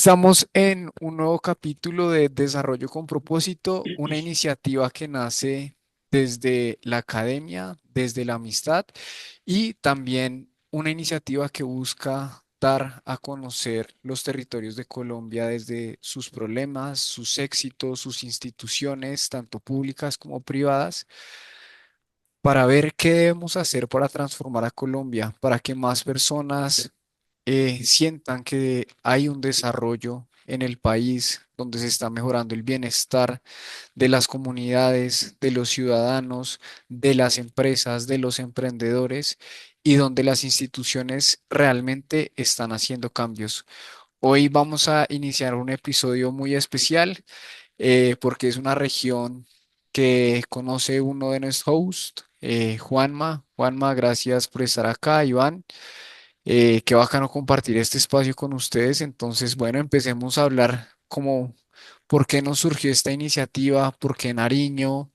Estamos en un nuevo capítulo de Desarrollo con Propósito, una iniciativa que nace desde la academia, desde la amistad y también una iniciativa que busca dar a conocer los territorios de Colombia desde sus problemas, sus éxitos, sus instituciones, tanto públicas como privadas, para ver qué debemos hacer para transformar a Colombia, para que más personas sientan que hay un desarrollo en el país donde se está mejorando el bienestar de las comunidades, de los ciudadanos, de las empresas, de los emprendedores y donde las instituciones realmente están haciendo cambios. Hoy vamos a iniciar un episodio muy especial porque es una región que conoce uno de nuestros hosts, Juanma. Juanma, gracias por estar acá, Iván. Qué bacano compartir este espacio con ustedes. Entonces, bueno, empecemos a hablar como por qué nos surgió esta iniciativa, por qué Nariño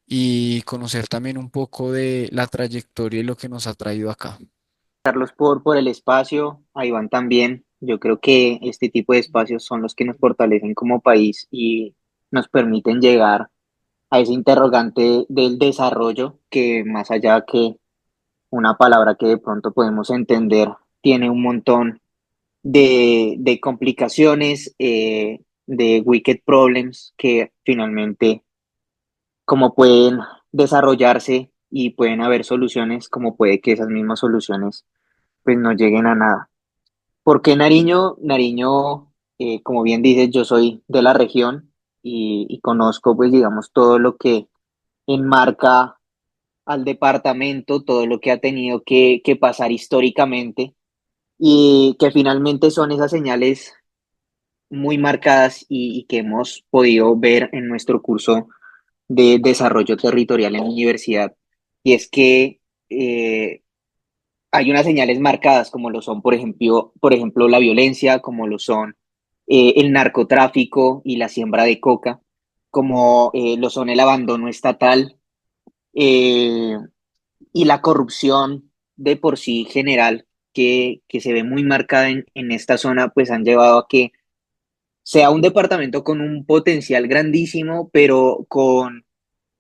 y conocer también un poco de la trayectoria y lo que nos ha traído acá. Carlos por el espacio, a Iván también. Yo creo que este tipo de espacios son los que nos fortalecen como país y nos permiten llegar a ese interrogante del desarrollo que más allá que una palabra que de pronto podemos entender, tiene un montón de complicaciones, de wicked problems que finalmente como pueden desarrollarse y pueden haber soluciones, como puede que esas mismas soluciones pues no lleguen a nada. ¿Por qué Nariño? Nariño, como bien dices, yo soy de la región y conozco, pues, digamos, todo lo que enmarca al departamento, todo lo que ha tenido que pasar históricamente y que finalmente son esas señales muy marcadas y que hemos podido ver en nuestro curso de desarrollo territorial en la universidad. Y es que hay unas señales marcadas como lo son, por ejemplo, la violencia, como lo son el narcotráfico y la siembra de coca, como lo son el abandono estatal eh, y la corrupción de por sí general que se ve muy marcada en esta zona, pues han llevado a que sea un departamento con un potencial grandísimo, pero con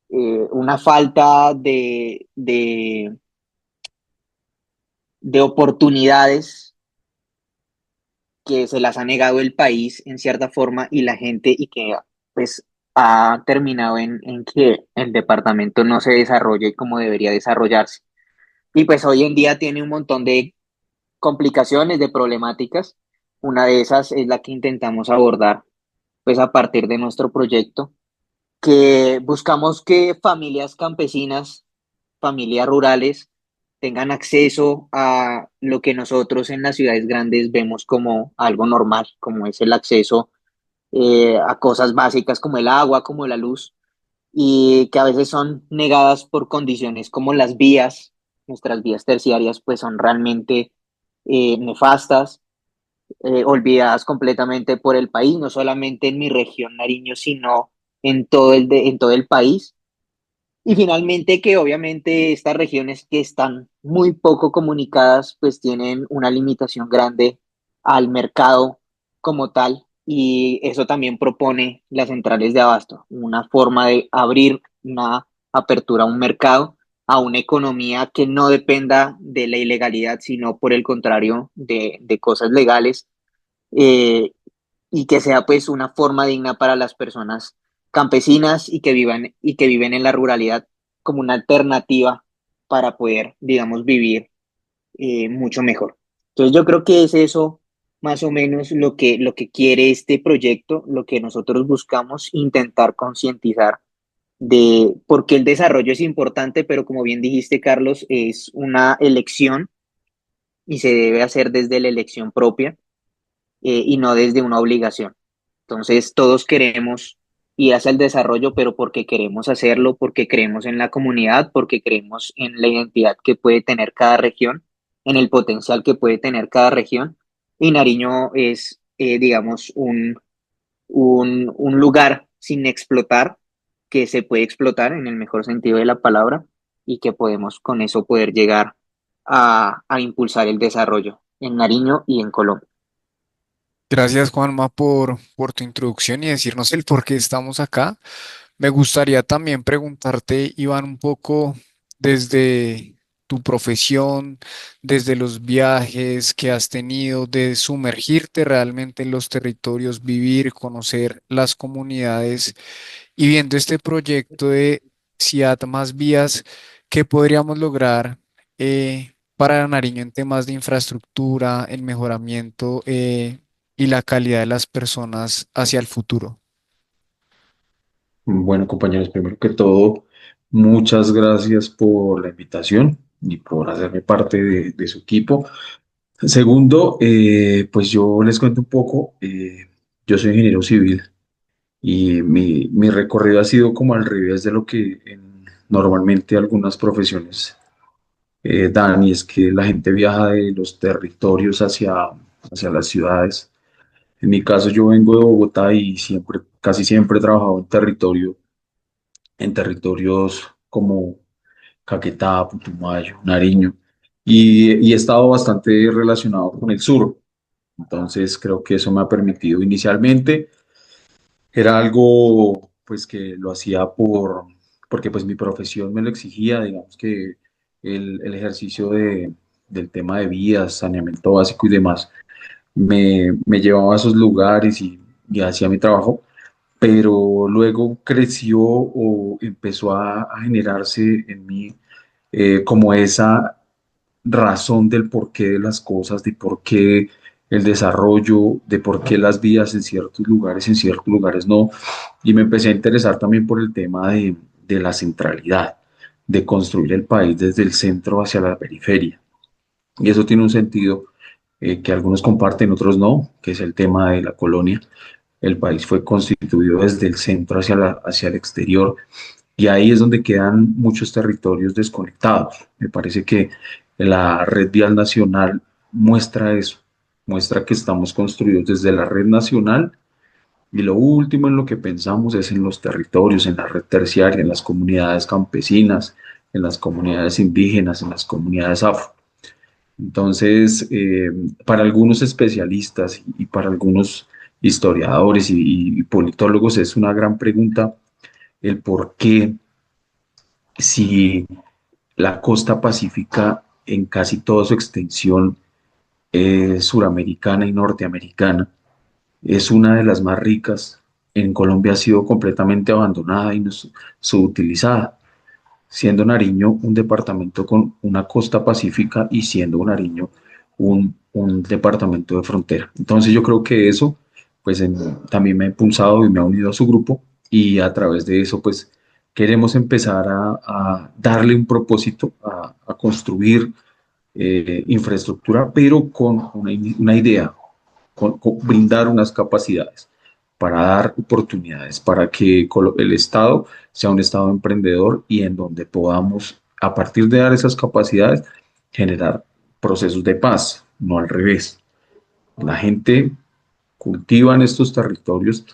una falta de oportunidades que se las ha negado el país en cierta forma y la gente y que pues ha terminado en que el departamento no se desarrolle como debería desarrollarse. Y pues hoy en día tiene un montón de complicaciones, de problemáticas. Una de esas es la que intentamos abordar pues a partir de nuestro proyecto, que buscamos que familias campesinas, familias rurales, tengan acceso a lo que nosotros en las ciudades grandes vemos como algo normal, como es el acceso a cosas básicas como el agua, como la luz, y que a veces son negadas por condiciones como las vías, nuestras vías terciarias, pues son realmente nefastas, olvidadas completamente por el país, no solamente en mi región Nariño, sino en todo el país. Y finalmente que obviamente estas regiones que están muy poco comunicadas pues tienen una limitación grande al mercado como tal y eso también propone las centrales de abasto, una forma de abrir una apertura a un mercado, a una economía que no dependa de la ilegalidad, sino por el contrario de cosas legales eh, y que sea pues una forma digna para las personas campesinas y que viven en la ruralidad como una alternativa para poder, digamos, vivir mucho mejor. Entonces yo creo que es eso más o menos lo que quiere este proyecto, lo que nosotros buscamos intentar concientizar de por qué el desarrollo es importante, pero como bien dijiste, Carlos, es una elección y se debe hacer desde la elección propia y no desde una obligación. Entonces, todos queremos ir hacia el desarrollo, pero porque queremos hacerlo, porque creemos en la comunidad, porque creemos en la identidad que puede tener cada región, en el potencial que puede tener cada región. Y Nariño es, digamos, un lugar sin explotar, que se puede explotar en el mejor sentido de la palabra y que podemos con eso poder llegar a impulsar el desarrollo en Nariño y en Colombia. Gracias, Juanma, por tu introducción y decirnos el por qué estamos acá. Me gustaría también preguntarte, Iván, un poco desde tu profesión, desde los viajes que has tenido, de sumergirte realmente en los territorios, vivir, conocer las comunidades y viendo este proyecto de Ciudad Más Vías, ¿qué podríamos lograr para Nariño en temas de infraestructura, el mejoramiento y la calidad de las personas hacia el futuro? Bueno, compañeros, primero que todo, muchas gracias por la invitación y por hacerme parte de su equipo. Segundo, pues yo les cuento un poco, yo soy ingeniero civil y mi recorrido ha sido como al revés de lo que normalmente algunas profesiones dan, y es que la gente viaja de los territorios hacia las ciudades. En mi caso, yo vengo de Bogotá y siempre, casi siempre he trabajado en territorios como Caquetá, Putumayo, Nariño, y he estado bastante relacionado con el sur. Entonces creo que eso me ha permitido inicialmente, era algo pues que lo hacía porque pues mi profesión me lo exigía, digamos que el ejercicio del tema de vías, saneamiento básico y demás, me llevaba a esos lugares y hacía mi trabajo, pero luego creció o empezó a generarse en mí como esa razón del porqué de las cosas, de por qué el desarrollo, de por qué las vías en ciertos lugares no. Y me empecé a interesar también por el tema de la centralidad, de construir el país desde el centro hacia la periferia. Y eso tiene un sentido que algunos comparten, otros no, que es el tema de la colonia. El país fue constituido desde el centro hacia el exterior, y ahí es donde quedan muchos territorios desconectados. Me parece que la red vial nacional muestra eso, muestra que estamos construidos desde la red nacional, y lo último en lo que pensamos es en los territorios, en la red terciaria, en las comunidades campesinas, en las comunidades indígenas, en las comunidades afro. Entonces, para algunos especialistas y para algunos historiadores y politólogos es una gran pregunta el por qué, si la costa pacífica en casi toda su extensión suramericana y norteamericana es una de las más ricas, en Colombia ha sido completamente abandonada y no subutilizada, siendo Nariño un departamento con una costa pacífica y siendo Nariño un departamento de frontera. Entonces yo creo que eso pues también me ha impulsado y me ha unido a su grupo, y a través de eso pues queremos empezar a darle un propósito, a construir infraestructura, pero con una idea, con brindar unas capacidades para dar oportunidades, para que el Estado sea un Estado emprendedor y en donde podamos, a partir de dar esas capacidades, generar procesos de paz, no al revés. La gente cultiva en estos territorios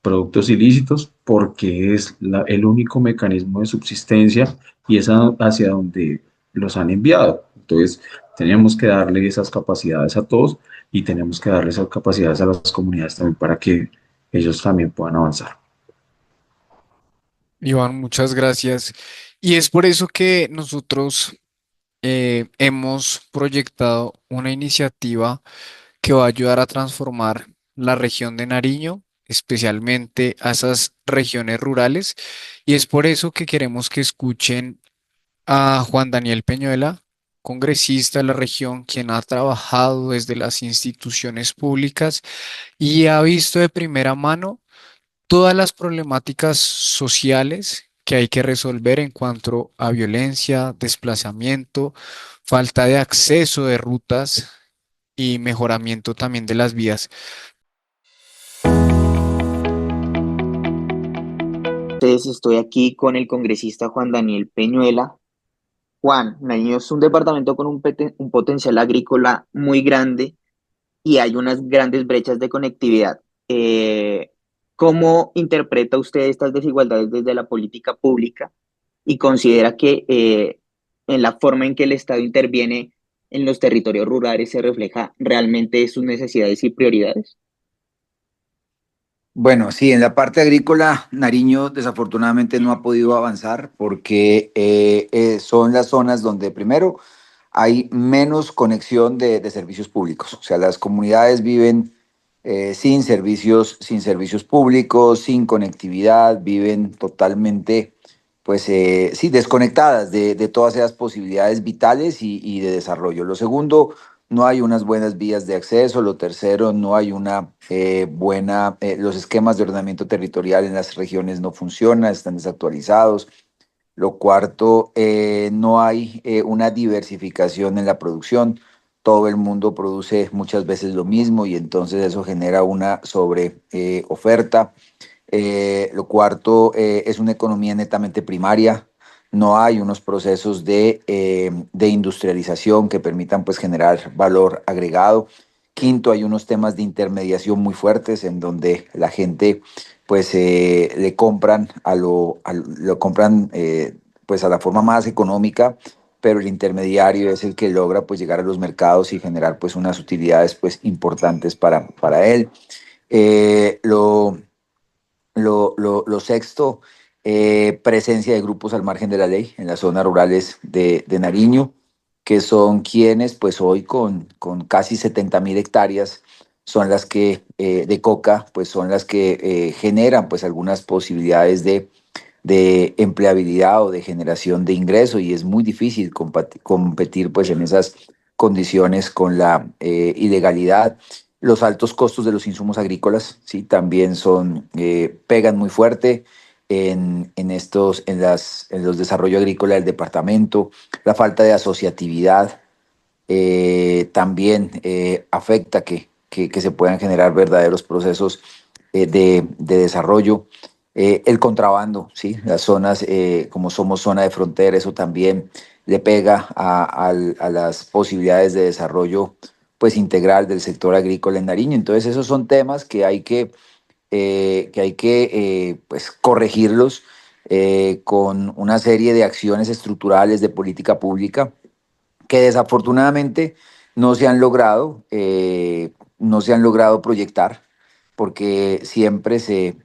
productos ilícitos porque es el único mecanismo de subsistencia y es hacia donde los han enviado. Entonces, tenemos que darle esas capacidades a todos y tenemos que darle esas capacidades a las comunidades también para que ellos también puedan avanzar. Iván, muchas gracias. Y es por eso que nosotros hemos proyectado una iniciativa que va a ayudar a transformar la región de Nariño, especialmente a esas regiones rurales. Y es por eso que queremos que escuchen a Juan Daniel Peñuela, congresista de la región, quien ha trabajado desde las instituciones públicas y ha visto de primera mano todas las problemáticas sociales que hay que resolver en cuanto a violencia, desplazamiento, falta de acceso de rutas y mejoramiento también de las vías. Entonces estoy aquí con el congresista Juan Daniel Peñuela. Juan, Nariño es un departamento con un potencial agrícola muy grande y hay unas grandes brechas de conectividad. ¿Cómo interpreta usted estas desigualdades desde la política pública y considera que en la forma en que el Estado interviene en los territorios rurales se refleja realmente sus necesidades y prioridades? Bueno, sí, en la parte agrícola, Nariño desafortunadamente no ha podido avanzar porque son las zonas donde primero hay menos conexión de servicios públicos. O sea, las comunidades viven sin servicios públicos, sin conectividad, viven totalmente, pues sí, desconectadas de todas esas posibilidades vitales y de desarrollo. Lo segundo, no hay unas buenas vías de acceso. Lo tercero, no hay una los esquemas de ordenamiento territorial en las regiones no funcionan, están desactualizados. Lo cuarto, no hay una diversificación en la producción. Todo el mundo produce muchas veces lo mismo y entonces eso genera una sobre oferta. Lo cuarto, es una economía netamente primaria. No hay unos procesos de industrialización que permitan pues generar valor agregado. Quinto, hay unos temas de intermediación muy fuertes en donde la gente pues le compran lo compran pues a la forma más económica, pero el intermediario es el que logra pues llegar a los mercados y generar pues unas utilidades pues importantes para él. Eh, lo, lo sexto, presencia de grupos al margen de la ley en las zonas rurales de Nariño, que son quienes, pues hoy con casi 70.000 hectáreas, son las que, de coca, pues son las que generan pues algunas posibilidades de empleabilidad o de generación de ingreso y es muy difícil competir pues en esas condiciones con la ilegalidad. Los altos costos de los insumos agrícolas, sí, también pegan muy fuerte en los desarrollos agrícolas del departamento. La falta de asociatividad también afecta que se puedan generar verdaderos procesos de desarrollo. El contrabando, ¿sí? Las zonas, como somos zona de frontera, eso también le pega a las posibilidades de desarrollo pues, integral del sector agrícola en Nariño. Entonces, esos son temas que hay que pues, corregirlos con una serie de acciones estructurales de política pública que desafortunadamente no se han logrado proyectar, porque siempre se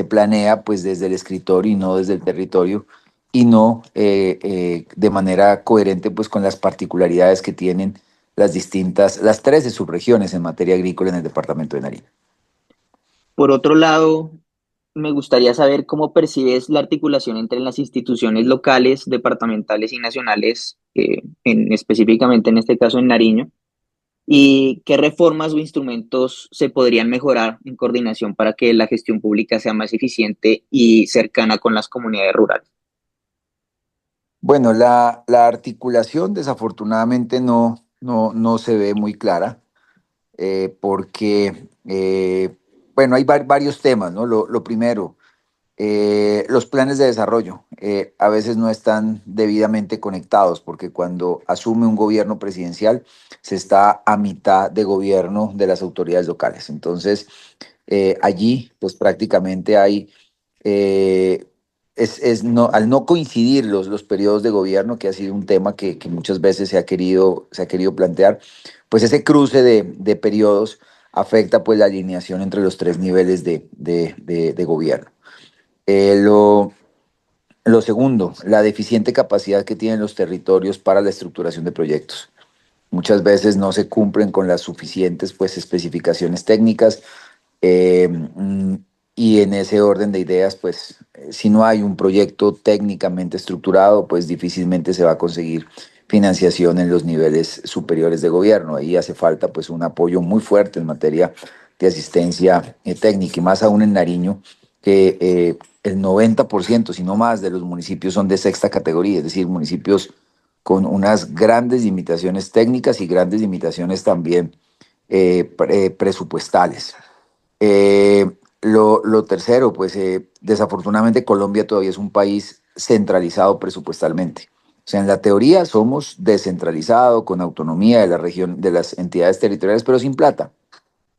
planea pues desde el escritorio y no desde el territorio, y no de manera coherente pues con las particularidades que tienen las 13 subregiones en materia agrícola en el departamento de Nariño. Por otro lado, me gustaría saber cómo percibes la articulación entre las instituciones locales, departamentales y nacionales, específicamente en este caso en Nariño, y qué reformas o instrumentos se podrían mejorar en coordinación para que la gestión pública sea más eficiente y cercana con las comunidades rurales. Bueno, la articulación desafortunadamente no se ve muy clara porque, bueno, hay varios temas, ¿no? Lo primero, los planes de desarrollo a veces no están debidamente conectados porque cuando asume un gobierno presidencial se está a mitad de gobierno de las autoridades locales. Entonces, allí pues prácticamente hay, eh, al no coincidir los periodos de gobierno, que ha sido un tema que muchas veces se ha querido plantear, pues ese cruce de periodos afecta pues la alineación entre los tres niveles de gobierno. Eh, lo, lo segundo, la deficiente capacidad que tienen los territorios para la estructuración de proyectos. Muchas veces no se cumplen con las suficientes pues, especificaciones técnicas y en ese orden de ideas, pues si no hay un proyecto técnicamente estructurado, pues difícilmente se va a conseguir financiación en los niveles superiores de gobierno. Ahí hace falta pues un apoyo muy fuerte en materia de asistencia técnica y más aún en Nariño, que el 90%, si no más, de los municipios son de sexta categoría, es decir, municipios con unas grandes limitaciones técnicas y grandes limitaciones también presupuestales. Lo tercero, pues desafortunadamente Colombia todavía es un país centralizado presupuestalmente. O sea, en la teoría somos descentralizados, con autonomía de la región, de las entidades territoriales, pero sin plata.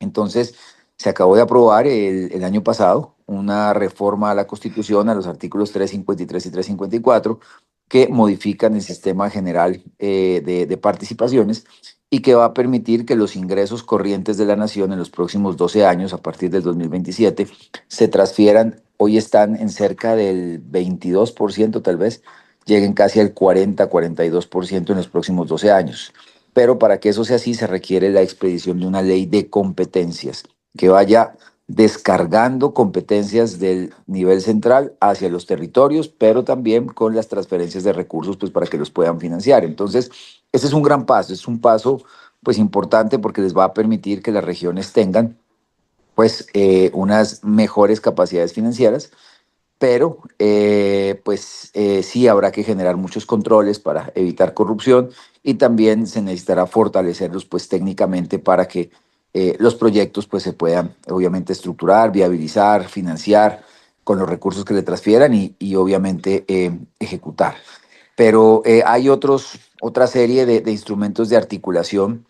Entonces, se acabó de aprobar el año pasado una reforma a la Constitución, a los artículos 353 y 354, que modifican el sistema general de participaciones y que va a permitir que los ingresos corrientes de la nación en los próximos 12 años, a partir del 2027, se transfieran. Hoy están en cerca del 22%, tal vez lleguen casi al 40-42% en los próximos 12 años. Pero para que eso sea así, se requiere la expedición de una ley de competencias que vaya descargando competencias del nivel central hacia los territorios, pero también con las transferencias de recursos pues, para que los puedan financiar. Entonces, ese es un gran paso, es un paso pues, importante porque les va a permitir que las regiones tengan pues, unas mejores capacidades financieras, pero sí habrá que generar muchos controles para evitar corrupción y también se necesitará fortalecerlos pues técnicamente para que los proyectos pues se puedan obviamente estructurar, viabilizar, financiar con los recursos que le transfieran y obviamente ejecutar. Pero hay otra serie de instrumentos de articulación.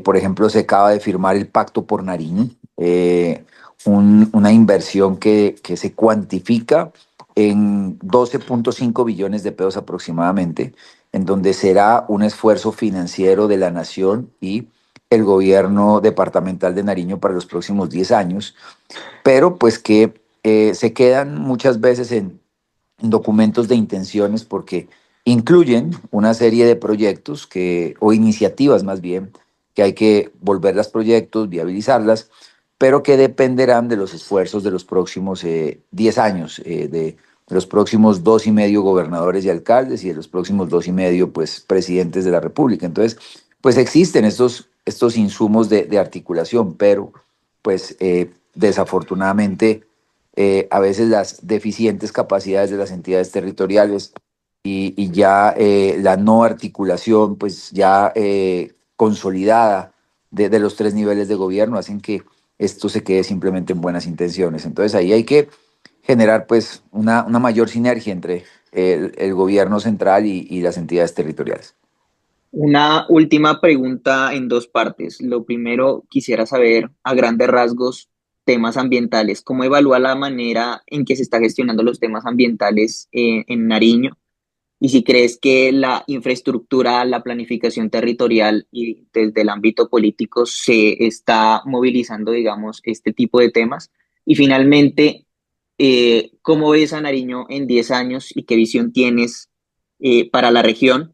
Por ejemplo, se acaba de firmar el Pacto por Nariño, una inversión que se cuantifica en 12.5 billones de pesos aproximadamente, en donde será un esfuerzo financiero de la nación y el gobierno departamental de Nariño para los próximos 10 años, pero pues que se quedan muchas veces en documentos de intenciones porque incluyen una serie de proyectos o iniciativas más bien, que hay que volverlas proyectos, viabilizarlas, pero que dependerán de los esfuerzos de los próximos 10 años, de los próximos 2 y medio gobernadores y alcaldes y de los próximos 2 y medio pues, presidentes de la República. Entonces, pues existen estos insumos de articulación, pero pues desafortunadamente a veces las deficientes capacidades de las entidades territoriales y ya la no articulación, pues ya consolidada de los tres niveles de gobierno hacen que esto se quede simplemente en buenas intenciones. Entonces ahí hay que generar pues una mayor sinergia entre el gobierno central y las entidades territoriales. Una última pregunta en dos partes. Lo primero, quisiera saber a grandes rasgos temas ambientales. ¿Cómo evalúa la manera en que se está gestionando los temas ambientales en Nariño? Y si crees que la infraestructura, la planificación territorial y desde el ámbito político se está movilizando, digamos, este tipo de temas. Y finalmente, ¿cómo ves a Nariño en 10 años y qué visión tienes para la región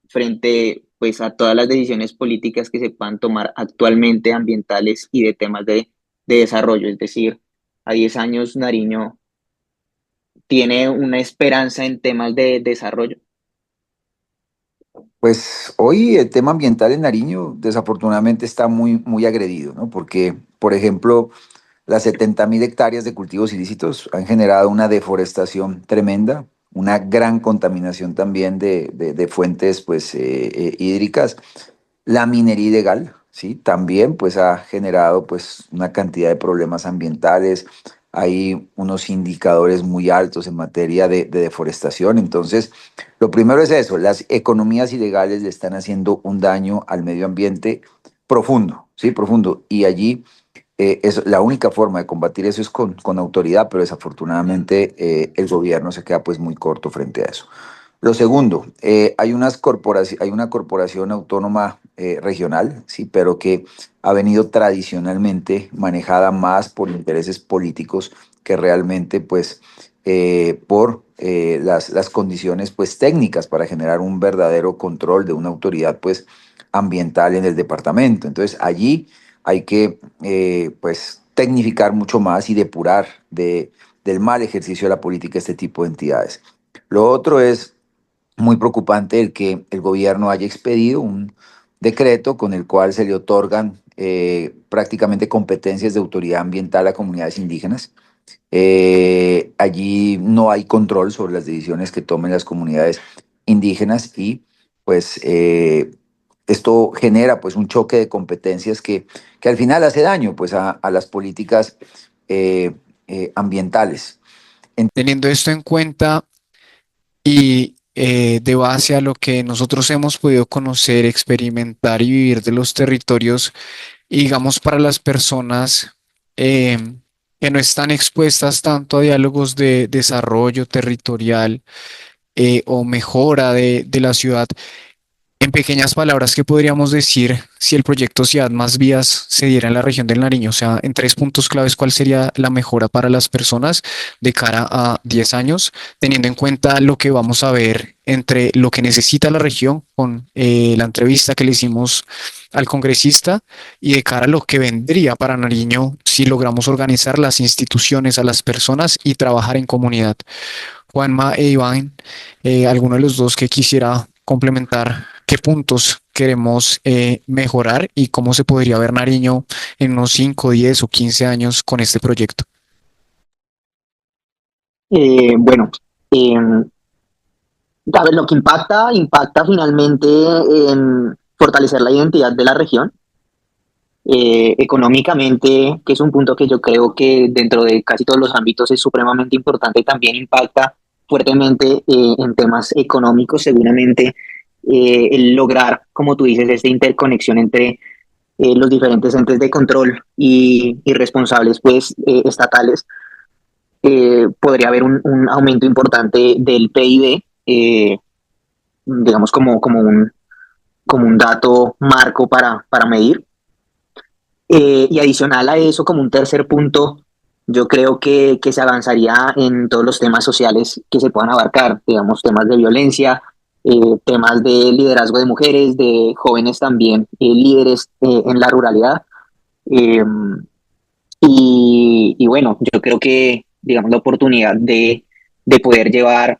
frente pues a todas las decisiones políticas que se puedan tomar actualmente ambientales y de temas de desarrollo? Es decir, a 10 años Nariño tiene una esperanza en temas de desarrollo. Pues hoy el tema ambiental en Nariño desafortunadamente está muy agredido, ¿no? Porque, por ejemplo, las 70.000 hectáreas de cultivos ilícitos han generado una deforestación tremenda, una gran contaminación también de fuentes pues, hídricas. La minería ilegal, ¿sí? También pues, ha generado pues, una cantidad de problemas ambientales. Hay unos indicadores muy altos en materia de deforestación. Entonces, lo primero es eso, las economías ilegales le están haciendo un daño al medio ambiente profundo, ¿sí? Profundo. Y allí la única forma de combatir eso es con autoridad, pero desafortunadamente el gobierno se queda pues muy corto frente a eso. Lo segundo, hay una corporación autónoma regional, sí, pero que ha venido tradicionalmente manejada más por intereses políticos que realmente pues por las condiciones pues técnicas para generar un verdadero control de una autoridad pues ambiental en el departamento. Entonces allí hay que pues tecnificar mucho más y depurar del mal ejercicio de la política este tipo de entidades. Lo otro es muy preocupante el que el gobierno haya expedido un decreto con el cual se le otorgan prácticamente competencias de autoridad ambiental a comunidades indígenas. Allí no hay control sobre las decisiones que tomen las comunidades indígenas y pues esto genera pues un choque de competencias que al final hace daño pues a las políticas eh, ambientales. Teniendo esto en cuenta y de base a lo que nosotros hemos podido conocer, experimentar y vivir de los territorios, y digamos para las personas que no están expuestas tanto a diálogos de desarrollo territorial, o mejora de la ciudad. En pequeñas palabras, ¿qué podríamos decir si el proyecto Ciudad Más Vías se diera en la región del Nariño? O sea, en tres puntos claves, ¿cuál sería la mejora para las personas de cara a 10 años, teniendo en cuenta lo que vamos a ver entre lo que necesita la región con la entrevista que le hicimos al congresista y de cara a lo que vendría para Nariño si logramos organizar las instituciones a las personas y trabajar en comunidad? Juanma e Iván, alguno de los dos que quisiera complementar qué puntos queremos mejorar y cómo se podría ver Nariño en unos 5, 10 o 15 años con este proyecto. Bueno, a ver, lo que impacta finalmente en fortalecer la identidad de la región, económicamente, que es un punto que yo creo que dentro de casi todos los ámbitos es supremamente importante, también impacta fuertemente en temas económicos, seguramente el lograr, como tú dices, esta interconexión entre los diferentes entes de control y responsables pues, estatales, podría haber un aumento importante del PIB, digamos como un dato marco para medir. Y adicional a eso, como un tercer punto, yo creo que se avanzaría en todos los temas sociales que se puedan abarcar, digamos, temas de violencia, temas de liderazgo de mujeres, de jóvenes también, líderes en la ruralidad. Eh, y bueno, yo creo que, digamos, la oportunidad de poder llevar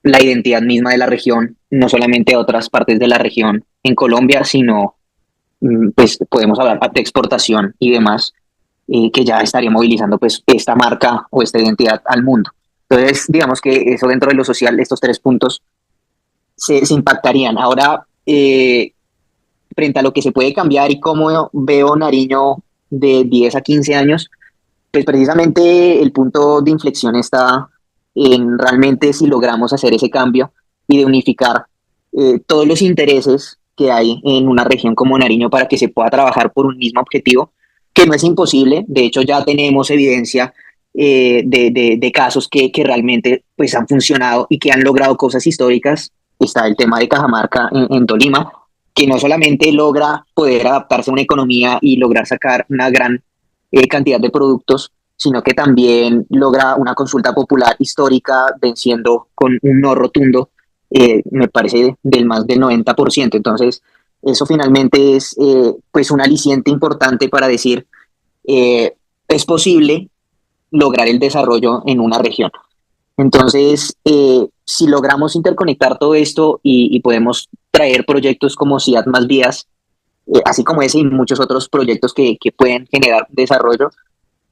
la identidad misma de la región, no solamente a otras partes de la región en Colombia, sino pues podemos hablar de exportación y demás, que ya estaría movilizando pues esta marca o esta identidad al mundo. Entonces, digamos que eso dentro de lo social, estos tres puntos se impactarían. Ahora, frente a lo que se puede cambiar y cómo veo Nariño de 10 a 15 años, pues precisamente el punto de inflexión está en realmente si logramos hacer ese cambio y de unificar todos los intereses que hay en una región como Nariño para que se pueda trabajar por un mismo objetivo, que no es imposible. De hecho, ya tenemos evidencia de casos que realmente pues, han funcionado y que han logrado cosas históricas. Está el tema de Cajamarca en Tolima, que no solamente logra poder adaptarse a una economía y lograr sacar una gran cantidad de productos, sino que también logra una consulta popular histórica venciendo con un no rotundo, me parece del más del 90%. Entonces, eso finalmente es pues un aliciente importante para decir, es posible lograr el desarrollo en una región. Entonces, si logramos interconectar todo esto y podemos traer proyectos como Ciudad Más Vías, así como ese y muchos otros proyectos que pueden generar desarrollo,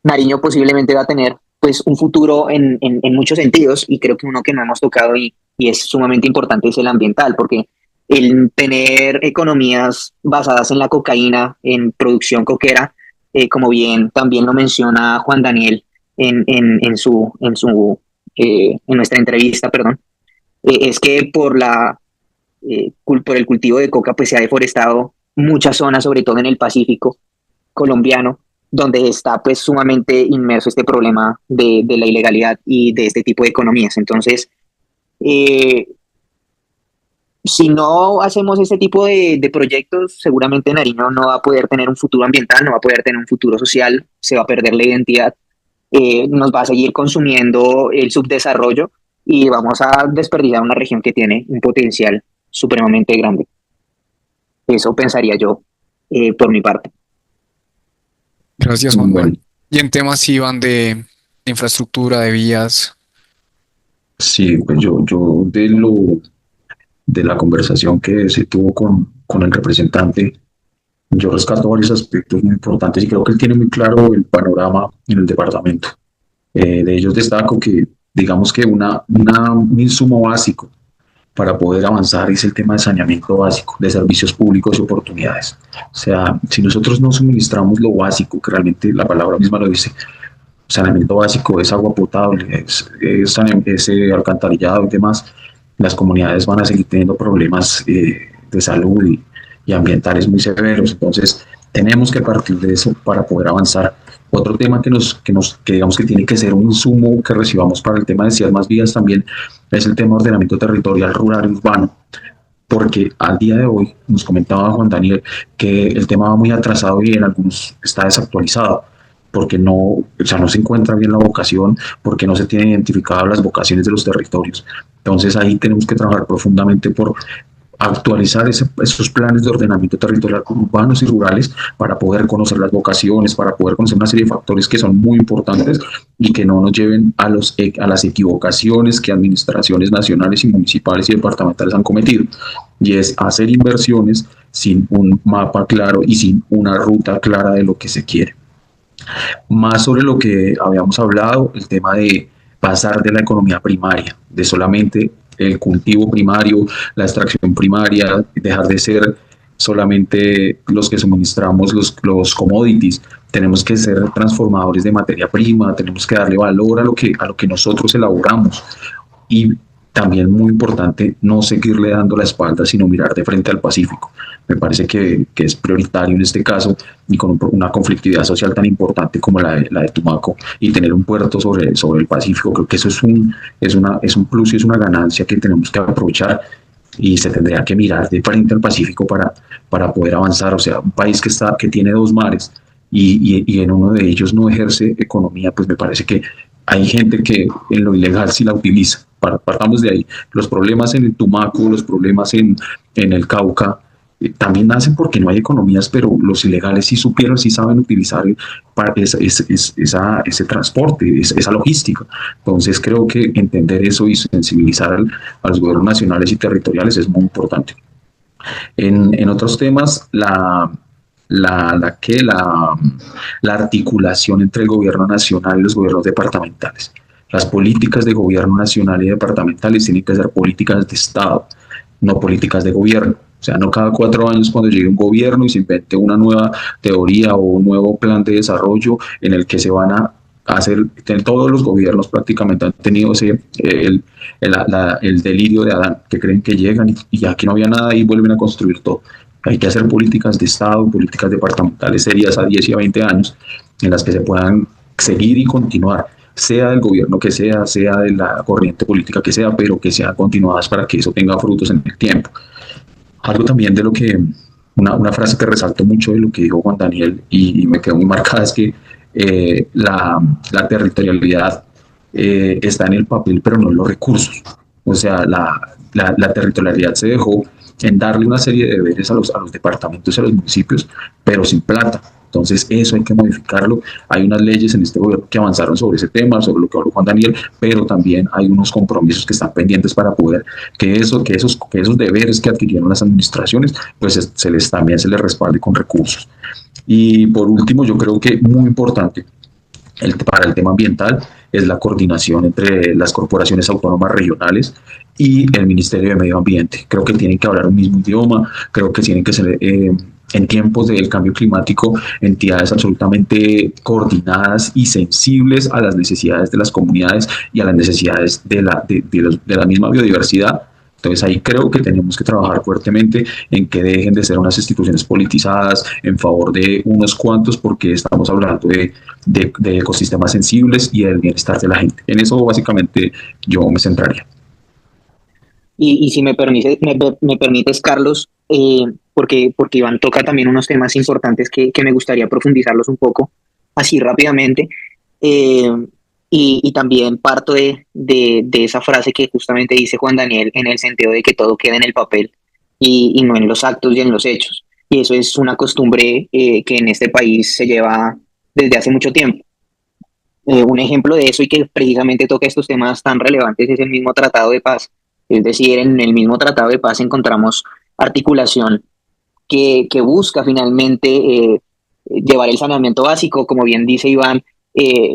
Nariño posiblemente va a tener pues un futuro en muchos sentidos, y creo que uno que no hemos tocado y es sumamente importante es el ambiental, porque el tener economías basadas en la cocaína, en producción coquera, como bien también lo menciona Juan Daniel en nuestra entrevista, perdón, es que por el cultivo de coca pues se ha deforestado muchas zonas, sobre todo en el Pacífico colombiano, donde está pues sumamente inmerso este problema de la ilegalidad y de este tipo de economías. Entonces, eh, si no hacemos este tipo de proyectos, seguramente Nariño no va a poder tener un futuro ambiental, no va a poder tener un futuro social, se va a perder la identidad, nos va a seguir consumiendo el subdesarrollo y vamos a desperdiciar una región que tiene un potencial supremamente grande. Eso pensaría yo por mi parte. Gracias, Juan Bueno, Manuel. Y en temas, Iván, de infraestructura, de vías. sí, pues yo de la conversación que se tuvo con el representante, yo rescato varios aspectos muy importantes y creo que él tiene muy claro el panorama en el departamento. De ellos destaco que, digamos que un insumo básico para poder avanzar es el tema de saneamiento básico, de servicios públicos y oportunidades. O sea, si nosotros no suministramos lo básico, que realmente la palabra misma lo dice, saneamiento básico es agua potable, es alcantarillado y demás, las comunidades van a seguir teniendo problemas de salud y ambientales muy severos. Entonces, tenemos que partir de eso para poder avanzar. Otro tema que digamos que tiene que ser un insumo que recibamos para el tema de Ciudad Más Vías también es el tema de ordenamiento territorial rural y urbano, porque al día de hoy nos comentaba Juan Daniel que el tema va muy atrasado y en algunos está desactualizado, porque no, o sea, no se encuentra bien la vocación, porque no se tienen identificadas las vocaciones de los territorios. Entonces ahí tenemos que trabajar profundamente por actualizar esos planes de ordenamiento territorial urbanos y rurales para poder conocer las vocaciones, para poder conocer una serie de factores que son muy importantes y que no nos lleven a las equivocaciones que administraciones nacionales y municipales y departamentales han cometido. Y es hacer inversiones sin un mapa claro y sin una ruta clara de lo que se quiere. Más sobre lo que habíamos hablado, el tema de pasar de la economía primaria, de solamente el cultivo primario, la extracción primaria, dejar de ser solamente los que suministramos los commodities. Tenemos que ser transformadores de materia prima, tenemos que darle valor a lo que nosotros elaboramos. Y también muy importante no seguirle dando la espalda, sino mirar de frente al Pacífico. Me parece que es prioritario en este caso y con una conflictividad social tan importante como la de Tumaco y tener un puerto sobre el Pacífico, creo que eso es un plus y es una ganancia que tenemos que aprovechar y se tendría que mirar de frente al Pacífico para poder avanzar. O sea, un país que tiene dos mares y en uno de ellos no ejerce economía, pues me parece que hay gente que en lo ilegal sí la utiliza. Partamos de ahí. Los problemas en el Tumaco, los problemas en el Cauca, también nacen porque no hay economías, pero los ilegales sí supieron, sí saben utilizar ese transporte, esa logística. Entonces creo que entender eso y sensibilizar a los gobiernos nacionales y territoriales es muy importante. En otros temas, la articulación entre el gobierno nacional y los gobiernos departamentales. Las políticas de gobierno nacional y departamentales tienen que ser políticas de Estado, no políticas de gobierno. O sea, no cada 4 años cuando llegue un gobierno y se invente una nueva teoría o un nuevo plan de desarrollo en el que se van a hacer, todos los gobiernos prácticamente han tenido el delirio de Adán, que creen que llegan y aquí no había nada y vuelven a construir todo. Hay que hacer políticas de Estado, políticas departamentales serias a 10 y a 20 años en las que se puedan seguir y continuar, sea del gobierno que sea de la corriente política que sea, pero que sean continuadas para que eso tenga frutos en el tiempo. Algo también de lo que, una frase que resalto mucho de lo que dijo Juan Daniel y me quedó muy marcada es que la territorialidad está en el papel, pero no en los recursos. O sea, la territorialidad se dejó en darle una serie de deberes a los departamentos y a los municipios, pero sin plata. Entonces, eso hay que modificarlo. Hay unas leyes en este gobierno que avanzaron sobre ese tema, sobre lo que habló Juan Daniel, pero también hay unos compromisos que están pendientes para poder que esos deberes que adquirieron las administraciones, pues también se les respalde con recursos. Y por último, yo creo que muy importante para el tema ambiental es la coordinación entre las corporaciones autónomas regionales y el Ministerio de Medio Ambiente. Creo que tienen que hablar un mismo idioma, creo que tienen que ser en tiempos del cambio climático entidades absolutamente coordinadas y sensibles a las necesidades de las comunidades y a las necesidades de la misma biodiversidad. Entonces ahí creo que tenemos que trabajar fuertemente en que dejen de ser unas instituciones politizadas en favor de unos cuantos, porque estamos hablando de ecosistemas sensibles y del bienestar de la gente. En eso básicamente yo me centraría. Y si me permites, Carlos, porque Iván toca también unos temas importantes que me gustaría profundizarlos un poco, así rápidamente. Eh, y también parto de esa frase que justamente dice Juan Daniel en el sentido de que todo queda en el papel y no en los actos y en los hechos. Y eso es una costumbre que en este país se lleva desde hace mucho tiempo. Un ejemplo de eso y que precisamente toca estos temas tan relevantes es el mismo Tratado de Paz. Es decir, en el mismo Tratado de Paz encontramos articulación que busca finalmente llevar el saneamiento básico. Como bien dice Iván,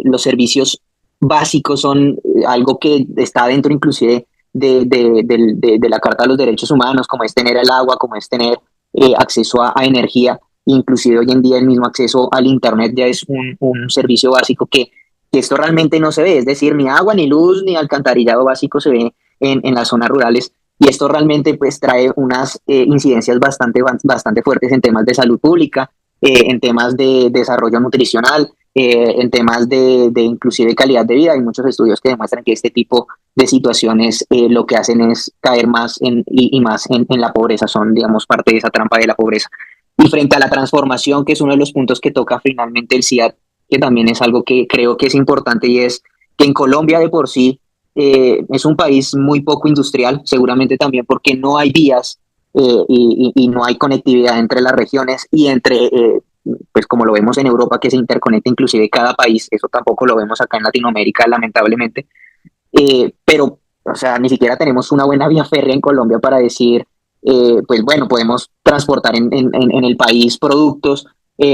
los servicios básicos son algo que está dentro inclusive de la Carta de los Derechos Humanos, como es tener el agua, como es tener acceso a energía. Inclusive hoy en día el mismo acceso al Internet ya es un servicio básico que esto realmente no se ve, es decir, ni agua, ni luz, ni alcantarillado básico se ve en las zonas rurales, y esto realmente pues trae unas incidencias bastante fuertes en temas de salud pública, en temas de desarrollo nutricional, en temas de inclusive calidad de vida. Hay muchos estudios que demuestran que este tipo de situaciones lo que hacen es caer más y más en la pobreza, son, digamos, parte de esa trampa de la pobreza. Y frente a la transformación, que es uno de los puntos que toca finalmente el CIAT, que también es algo que creo que es importante, y es que en Colombia de por sí es un país muy poco industrial, seguramente también porque no hay vías y no hay conectividad entre las regiones y entre, pues como lo vemos en Europa, que se interconecta inclusive cada país, eso tampoco lo vemos acá en Latinoamérica, lamentablemente, pero, o sea, ni siquiera tenemos una buena vía férrea en Colombia para decir, pues bueno, podemos transportar en el país productos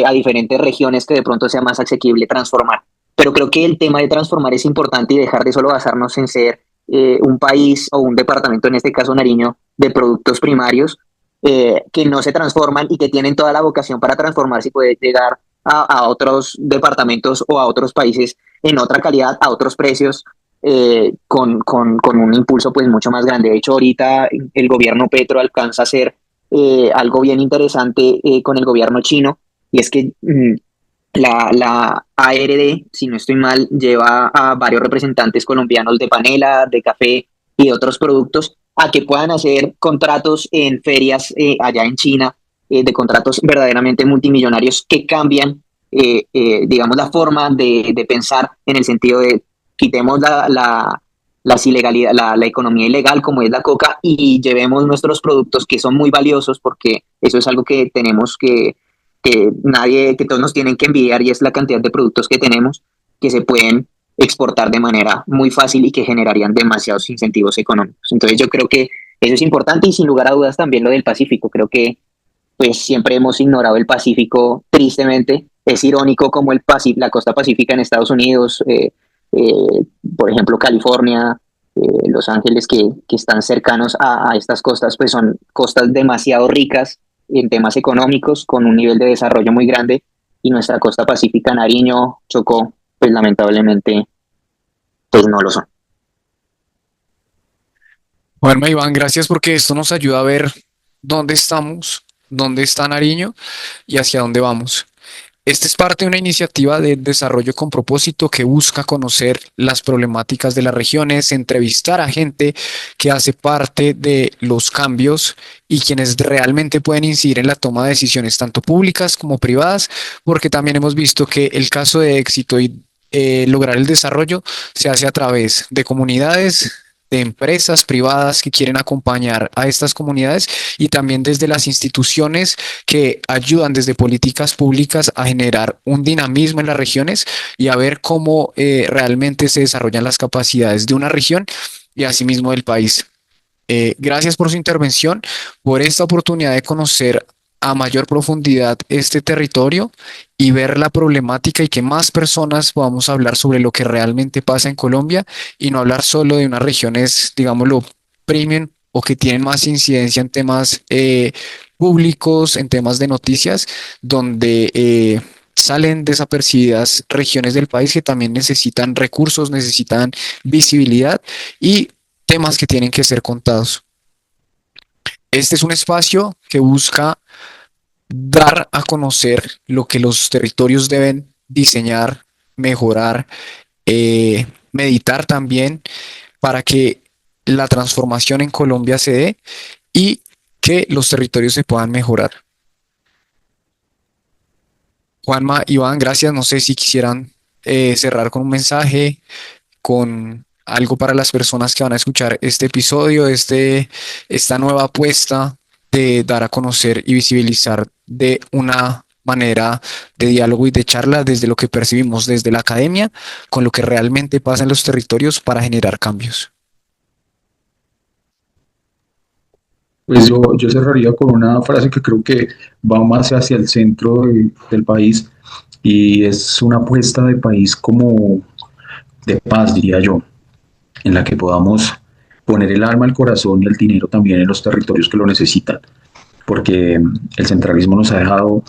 a diferentes regiones que de pronto sea más asequible transformar. Pero creo que el tema de transformar es importante y dejar de solo basarnos en ser un país o un departamento, en este caso Nariño, de productos primarios que no se transforman y que tienen toda la vocación para transformarse y poder llegar a otros departamentos o a otros países en otra calidad, a otros precios, con un impulso pues mucho más grande. De hecho, ahorita el gobierno Petro alcanza a hacer algo bien interesante con el gobierno chino, y es que la ARD, si no estoy mal, lleva a varios representantes colombianos de panela, de café y de otros productos a que puedan hacer contratos en ferias allá en China, de contratos verdaderamente multimillonarios que cambian, digamos, la forma de pensar en el sentido de quitemos las ilegalidad, la economía ilegal como es la coca y llevemos nuestros productos que son muy valiosos, porque eso es algo que tenemos que todos nos tienen que envidiar, y es la cantidad de productos que tenemos que se pueden exportar de manera muy fácil y que generarían demasiados incentivos económicos. Entonces yo creo que eso es importante, y sin lugar a dudas también lo del Pacífico. Creo que pues siempre hemos ignorado el Pacífico, tristemente. Es irónico como la costa pacífica en Estados Unidos, por ejemplo California, Los Ángeles, que están cercanos a estas costas, pues son costas demasiado ricas en temas económicos, con un nivel de desarrollo muy grande, y nuestra costa pacífica, Nariño, Chocó, pues lamentablemente, pues no lo son. Bueno, Iván, gracias porque esto nos ayuda a ver dónde estamos, dónde está Nariño y hacia dónde vamos. Esta es parte de una iniciativa de desarrollo con propósito que busca conocer las problemáticas de las regiones, entrevistar a gente que hace parte de los cambios y quienes realmente pueden incidir en la toma de decisiones tanto públicas como privadas, porque también hemos visto que el caso de éxito y lograr el desarrollo se hace a través de comunidades, de empresas privadas que quieren acompañar a estas comunidades, y también desde las instituciones que ayudan desde políticas públicas a generar un dinamismo en las regiones y a ver cómo realmente se desarrollan las capacidades de una región y asimismo del país. Gracias por su intervención, por esta oportunidad de conocer a mayor profundidad este territorio y ver la problemática, y que más personas podamos hablar sobre lo que realmente pasa en Colombia y no hablar solo de unas regiones, digámoslo, premium o que tienen más incidencia en temas públicos, en temas de noticias, donde salen desapercibidas regiones del país que también necesitan recursos, necesitan visibilidad y temas que tienen que ser contados. Este es un espacio que busca dar a conocer lo que los territorios deben diseñar, mejorar, meditar también, para que la transformación en Colombia se dé y que los territorios se puedan mejorar. Juanma, Iván, gracias. No sé si quisieran cerrar con un mensaje, con algo para las personas que van a escuchar este episodio, esta nueva apuesta de dar a conocer y visibilizar de una manera de diálogo y de charla desde lo que percibimos desde la academia con lo que realmente pasa en los territorios para generar cambios. Pues yo cerraría con una frase que creo que va más hacia el centro del país, y es una apuesta de país como de paz, diría yo, en la que podamos poner el alma, el corazón y el dinero también en los territorios que lo necesitan, porque el centralismo nos ha dejado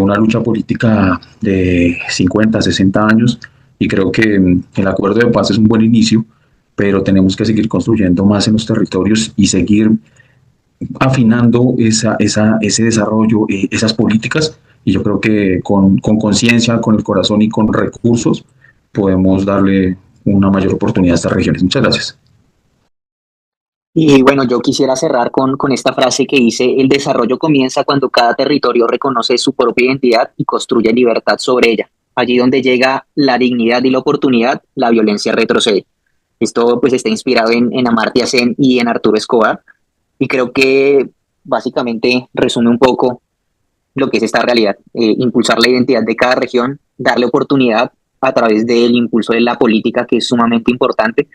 una lucha política de 50, 60 años, y creo que el acuerdo de paz es un buen inicio, pero tenemos que seguir construyendo más en los territorios y seguir afinando ese desarrollo, esas políticas, y yo creo que con conciencia, con el corazón y con recursos podemos darle una mayor oportunidad a estas regiones. Muchas gracias. Y bueno, yo quisiera cerrar con esta frase que dice, el desarrollo comienza cuando cada territorio reconoce su propia identidad y construye libertad sobre ella. Allí donde llega la dignidad y la oportunidad, la violencia retrocede. Esto pues está inspirado en Amartya Sen y en Arturo Escobar y creo que básicamente resume un poco lo que es esta realidad, impulsar la identidad de cada región, darle oportunidad a través del impulso de la política que es sumamente importante.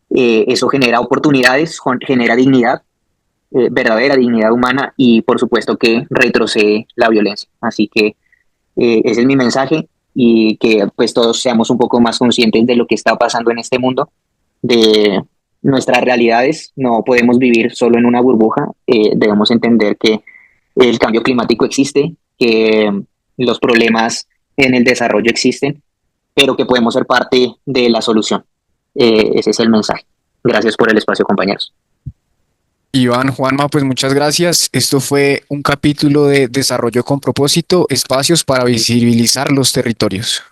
Eso genera oportunidades, genera dignidad, verdadera dignidad humana y por supuesto que retrocede la violencia. Así que ese es mi mensaje y que pues todos seamos un poco más conscientes de lo que está pasando en este mundo, de nuestras realidades. No podemos vivir solo en una burbuja, debemos entender que el cambio climático existe, que los problemas en el desarrollo existen, pero que podemos ser parte de la solución. Ese es el mensaje. Gracias por el espacio, compañeros. Iván, Juanma, pues muchas gracias. Esto fue un capítulo de Desarrollo con propósito, espacios para visibilizar los territorios.